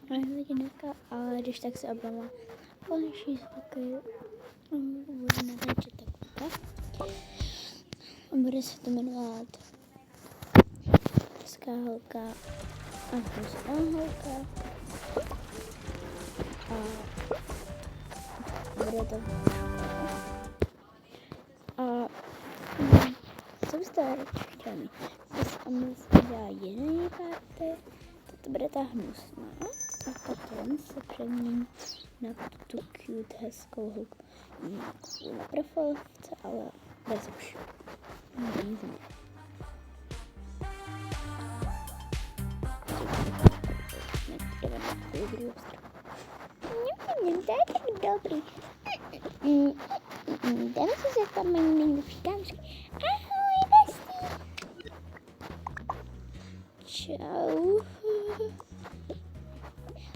hodinovka, ale když tak se obama konečný zvuky budu natáčet takové. Bude se to jmenovat Hezká holka a hnusná holka. A bude to a co byste radši chtěli? A my udělá jiný party, to bude ta hnusná a potom se přemění na tu cute hezkou holku. Na profilovce, ale bez uši. Nic ne. To je tak dobrý. Dáme si se tam mají nejlepší kámošky. Ahoj, bestie. Čau.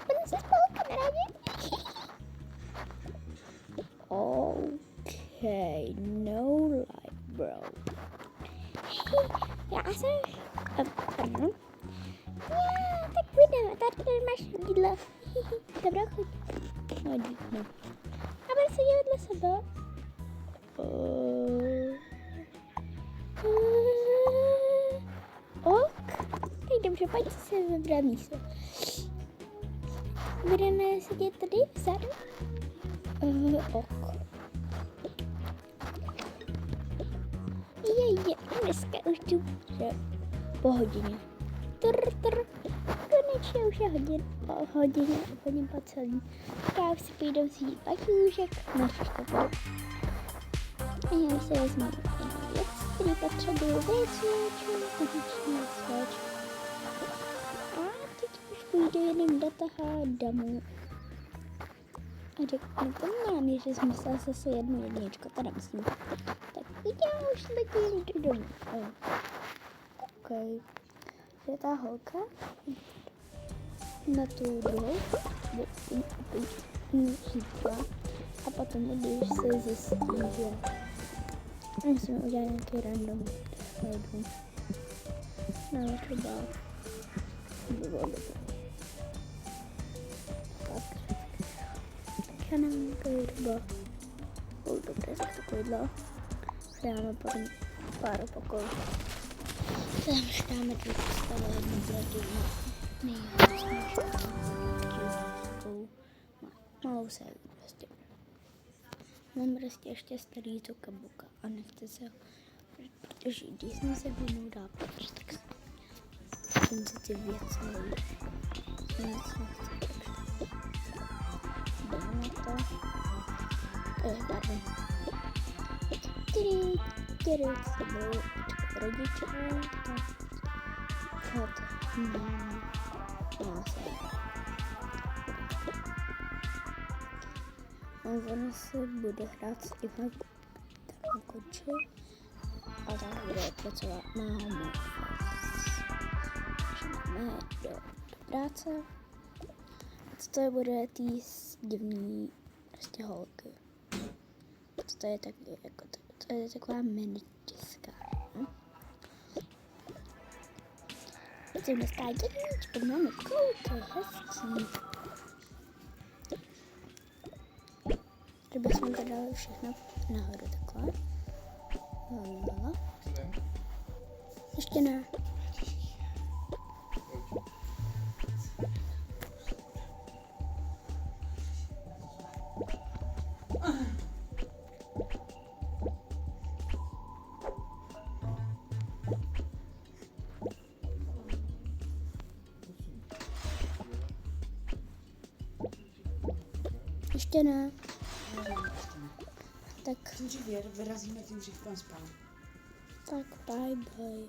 Budeme se spolu kamarádi. Okay, no lie, bro. Já jsem... Pardon. Já, tak půjdeme, tady máš jídlo. Dobrá, chuť. No, no. A bude se dělat vedle sebe. Ok. Tak dobře, pojď si vybrat místo. Budeme sedět tady vzadu. Ok. Je, dneska už tu po hodině. Konečně už je hodin po celý. Já už si půjdu vzít baťůžek na škodu. A já si vezmu věc, který potřebuju věcničku, konečně svěčku. A teď už půjdu jenom dotahat domů. A řeknu to mámě, že jsem myslela zase jednu jedničku, teda myslím. Tak já už taky jdu domů. Okay. Je ta holka na tu druhou a potom když se zjistí, že musíme udělat nějaký random hledů. No třeba tak já nevím, to je třeba dobré za takovýhle. Dáme potom pár opaků. Tam už dáme tu postavu jednu bladu nejhezčnější malou sérii prostě. Mám prostě ještě starý to kabuka a nechci se ho, protože když jsem se jednou dá patř, tak jsem si ty věci nejde. Nic nechci, takže dáme to. Pardon. Tady s sebou rodiče a chod já se. Ona se bude hrát s Ivem na koči a tak bude pracovat na home office. Jdeme do práce. A to bude tý divný prostě holky. To je tak jako to je taková mini tiska. Jsem dostala jedničku, máme koukej, hezký. Kdyby jsme to dali všechno nahoru takhle. Ještě ne. Ještě ne. Tak. Vyrazíme tím, že chceme spát. Tak bye bye.